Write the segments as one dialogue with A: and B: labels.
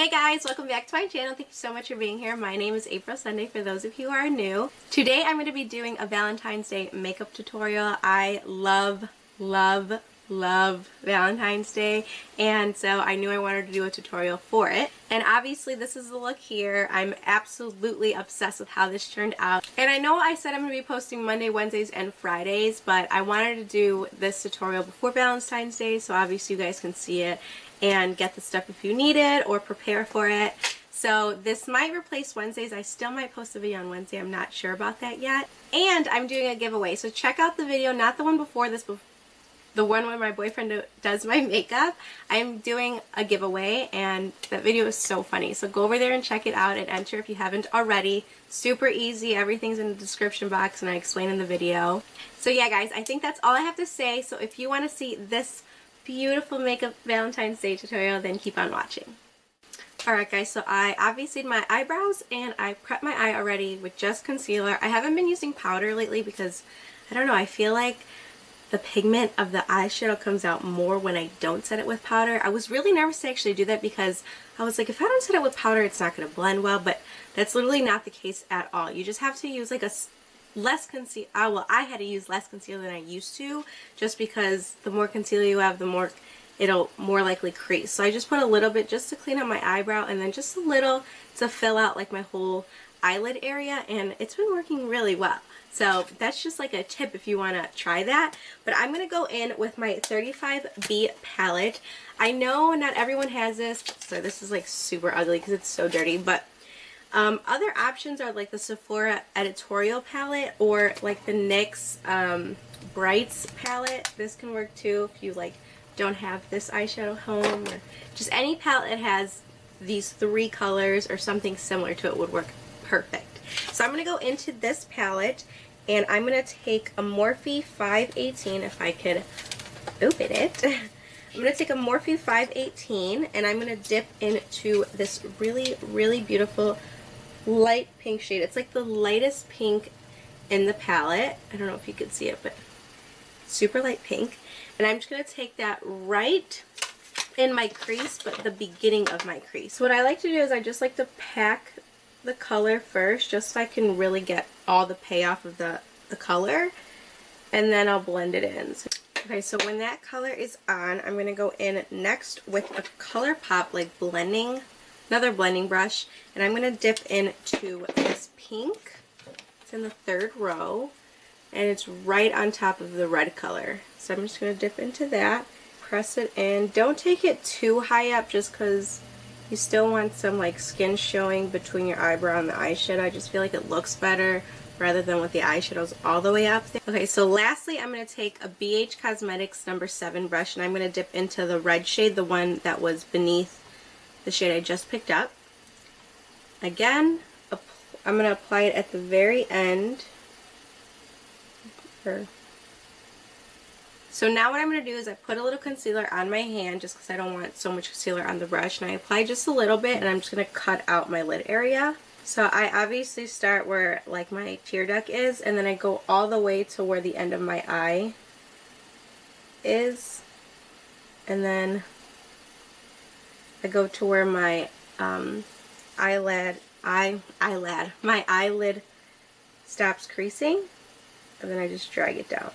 A: Hey guys, welcome back to my channel. Thank you so much for being here. My name is April Sunday for those of you who are new. Today I'm going to be doing a Valentine's Day makeup tutorial. I love Valentine's Day, and so I knew I wanted to do a tutorial for it. And obviously this is the look here. I'm absolutely obsessed with how this turned out. And I know I said I'm going to be posting Monday, Wednesdays, and Fridays, but I wanted to do this tutorial before Valentine's Day so obviously you guys can see it and get the stuff if you need it or prepare for it. So this might replace Wednesdays. I still might post a video on Wednesday. I'm not sure about that yet. And I'm doing a giveaway. So check out the video, not the one before this, but the one where my boyfriend does my makeup. I'm doing a giveaway and that video is so funny. So go over there and check it out and enter if you haven't already. Super easy. Everything's in the description box and I explain in the video. So yeah guys, I think that's all I have to say. So if you want to see this beautiful makeup Valentine's Day tutorial, then keep on watching. Alright guys, so I obviously did my eyebrows and I prepped my eye already with just concealer. I haven't been using powder lately because, I don't know, I feel like the pigment of the eyeshadow comes out more when I don't set it with powder. I was really nervous to actually do that because I was like, if I don't set it with powder, it's not going to blend well, but that's literally not the case at all. You just have to use like a less concealer. Well, I had to use less concealer than I used to, just because the more concealer you have, the more it'll more likely crease. So I just put a little bit just to clean up my eyebrow and then just a little to fill out like my whole eyelid area, and it's been working really well. So that's just like a tip if you want to try that. But I'm going to go in with my 35B palette. I know not everyone has this, so this is like super ugly because it's so dirty, but other options are like the Sephora editorial palette or like the NYX Brights palette. This can work too if you like don't have this eyeshadow home, or just any palette that has these three colors or something similar to it would work perfect. So I'm going to go into this palette and I'm going to take a Morphe 518, if I could open it. I'm going to take a Morphe 518 and I'm going to dip into this really beautiful light pink shade. It's like the lightest pink in the palette. I don't know if you can see it, but super light pink. And I'm just going to take that right in my crease, but the beginning of my crease. What I like to do is I just like to pack the color first, just so I can really get all the payoff of the color, and then I'll blend it in. Okay, so when that color is on, I'm going to go in next with a ColourPop like blending, another blending brush, and I'm going to dip into this pink. It's in the third row, and it's right on top of the red color. So I'm just going to dip into that, press it in. Don't take it too high up just because you still want some like skin showing between your eyebrow and the eyeshadow. I just feel like it looks better rather than with the eyeshadows all the way up there. Okay, so lastly I'm going to take a BH Cosmetics number 7 brush and I'm going to dip into the red shade, the one that was beneath the shade I just picked up. Again, I'm going to apply it at the very end. So now what I'm going to do is I put a little concealer on my hand just because I don't want so much concealer on the brush, and I apply just a little bit and I'm just going to cut out my lid area. So I obviously start where like my tear duct is, and then I go all the way to where the end of my eye is, and then I go to where my eyelid stops creasing, and then I just drag it down.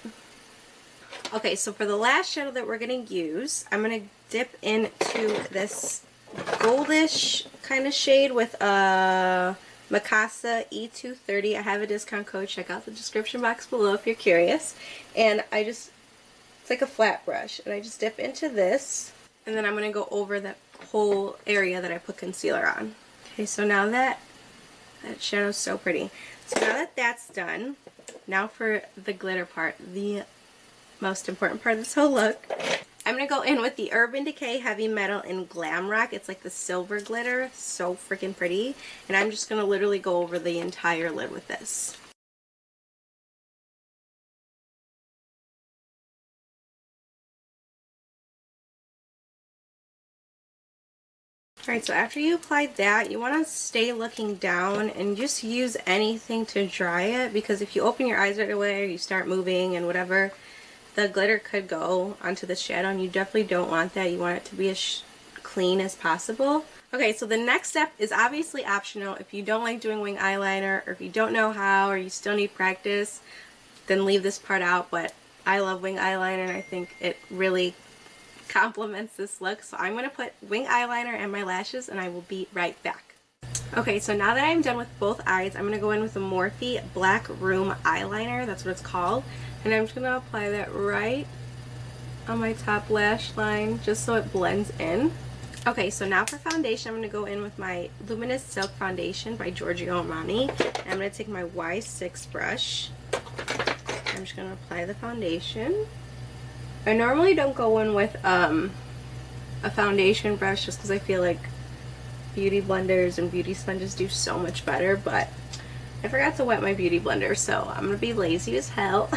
A: Okay, so for the last shadow that we're going to use, I'm going to dip into this goldish kind of shade with a Mikasa E230. I have a discount code. Check out the description box below if you're curious. And it's like a flat brush. And I just dip into this. And then I'm going to go over that whole area that I put concealer on. Okay, so now that shadow's so pretty. So now that that's done, now for the glitter part, the most important part of this whole look. I'm going to go in with the Urban Decay Heavy Metal in Glam Rock. It's like the silver glitter. So freaking pretty. And I'm just going to literally go over the entire lid with this. Alright, so after you applied that, you want to stay looking down and just use anything to dry it, because if you open your eyes right away or you start moving and whatever, the glitter could go onto the shadow, and you definitely don't want that. You want it to be as clean as possible. Okay, so the next step is obviously optional. If you don't like doing wing eyeliner, or if you don't know how, or you still need practice, then leave this part out. But I love wing eyeliner, and I think it really complements this look. So I'm going to put wing eyeliner and my lashes, and I will be right back. Okay, so now that I'm done with both eyes, I'm going to go in with the Morphe Black Room Eyeliner. That's what it's called. And I'm just going to apply that right on my top lash line, just so it blends in. Okay, so now for foundation, I'm going to go in with my Luminous Silk Foundation by Giorgio Armani. And I'm going to take my Y6 brush. I'm just going to apply the foundation. I normally don't go in with a foundation brush just because I feel like beauty blenders and beauty sponges do so much better, but I forgot to wet my beauty blender, so I'm going to be lazy as hell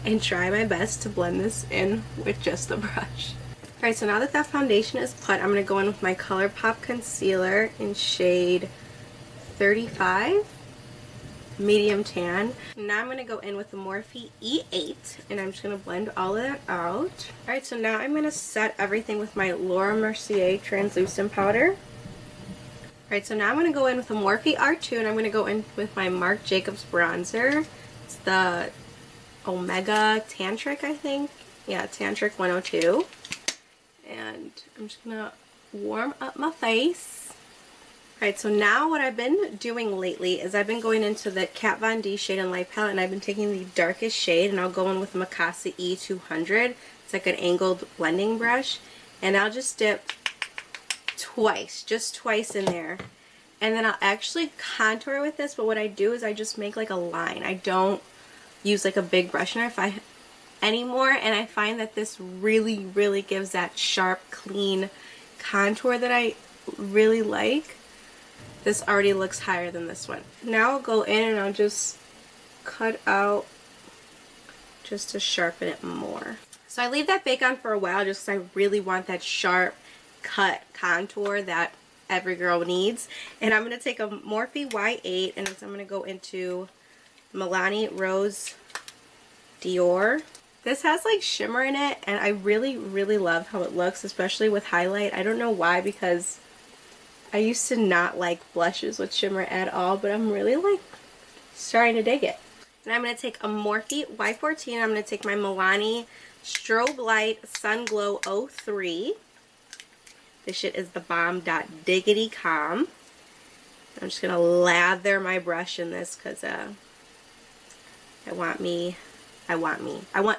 A: and try my best to blend this in with just the brush. Alright, so now that that foundation is put, I'm going to go in with my ColourPop Concealer in shade 35, medium tan. Now I'm going to go in with the Morphe E8, and I'm just going to blend all of that out. Alright, so now I'm going to set everything with my Laura Mercier translucent powder. Alright, so now I'm going to go in with the Morphe R2, and I'm going to go in with my Marc Jacobs bronzer. It's the Omega Tantric, I think. Yeah, Tantric 102. And I'm just going to warm up my face. Alright, so now what I've been doing lately is I've been going into the Kat Von D Shade and Light palette, and I've been taking the darkest shade, and I'll go in with the Mikasa E200. It's like an angled blending brush. And I'll just dip twice, just twice in there. And then I'll actually contour with this, but what I do is I just make like a line. I don't use like a big brush knife anymore, and I find that this really, really gives that sharp, clean contour that I really like. This already looks higher than this one. Now I'll go in and I'll just cut out just to sharpen it more. So I leave that bake on for a while just because I really want that sharp cut contour that every girl needs. And I'm going to take a Morphe Y8, and I'm going to go into Milani Rose Dior. This has like shimmer in it, and I really, really love how it looks, especially with highlight. I don't know why, because I used to not like blushes with shimmer at all, but I'm really like starting to dig it. And I'm going to take a Morphe Y14. I'm going to take my Milani Strobe Light Sun Glow 03. This shit is the bomb. Diggity calm. I'm just going to lather my brush in this because I want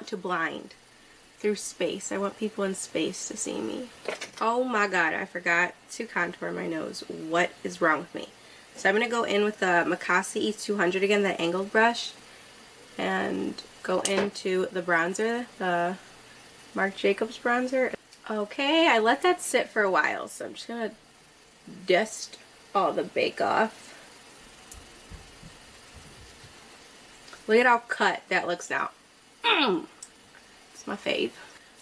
A: to blind through space. I want people in space to see me. Oh my god, I forgot to contour my nose. What is wrong with me? So I'm going to go in with the Mikasa E200 again, that angled brush, and go into the bronzer, the Marc Jacobs bronzer. Okay, I let that sit for a while, so I'm just going to dust all the bake off. Look at how cut that looks now. It's my fave.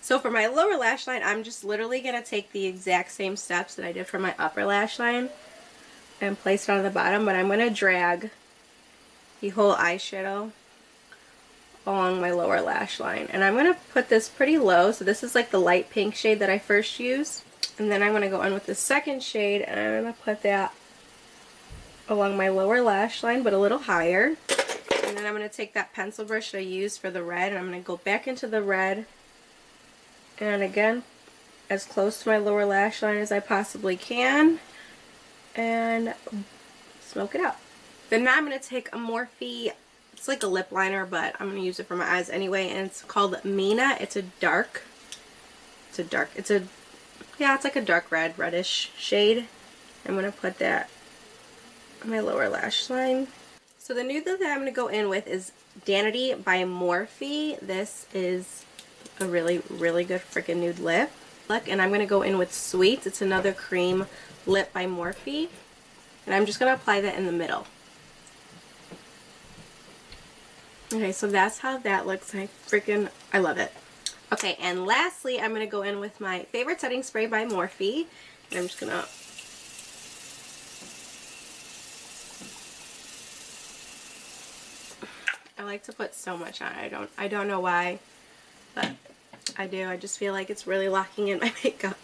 A: So for my lower lash line, I'm just literally going to take the exact same steps that I did for my upper lash line and place it on the bottom, but I'm going to drag the whole eyeshadow along my lower lash line. And I'm going to put this pretty low, so this is like the light pink shade that I first used. And then I'm going to go in with the second shade, and I'm going to put that along my lower lash line, but a little higher. And then I'm going to take that pencil brush that I used for the red, and I'm going to go back into the red, and again, as close to my lower lash line as I possibly can, and smoke it out. Then now I'm going to take a Morphe, it's like a lip liner, but I'm going to use it for my eyes anyway, and it's called Mina. It's a dark, yeah, it's like a dark red, reddish shade. I'm going to put that on my lower lash line. So the nude that I'm going to go in with is Danity by Morphe. This is a really, really good freaking nude lip. And I'm going to go in with Sweets. It's another cream lip by Morphe. And I'm just going to apply that in the middle. Okay, so that's how that looks. I love it. Okay, and lastly, I'm going to go in with my favorite setting spray by Morphe. And I'm just going to I like to put so much on. I don't know why, but I do. I just feel like it's really locking in my makeup.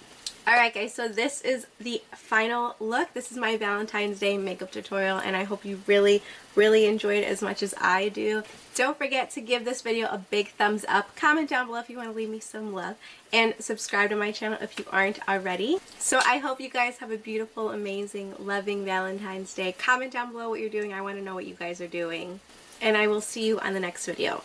A: Alright guys, so this is the final look. This is my Valentine's Day makeup tutorial, and I hope you really enjoyed it as much as I do. Don't forget to give this video a big thumbs up, comment down below if you want to leave me some love, and subscribe to my channel if you aren't already. So I hope you guys have a beautiful, amazing, loving Valentine's Day. Comment down below what you're doing. I want to know what you guys are doing. And I will see you on the next video.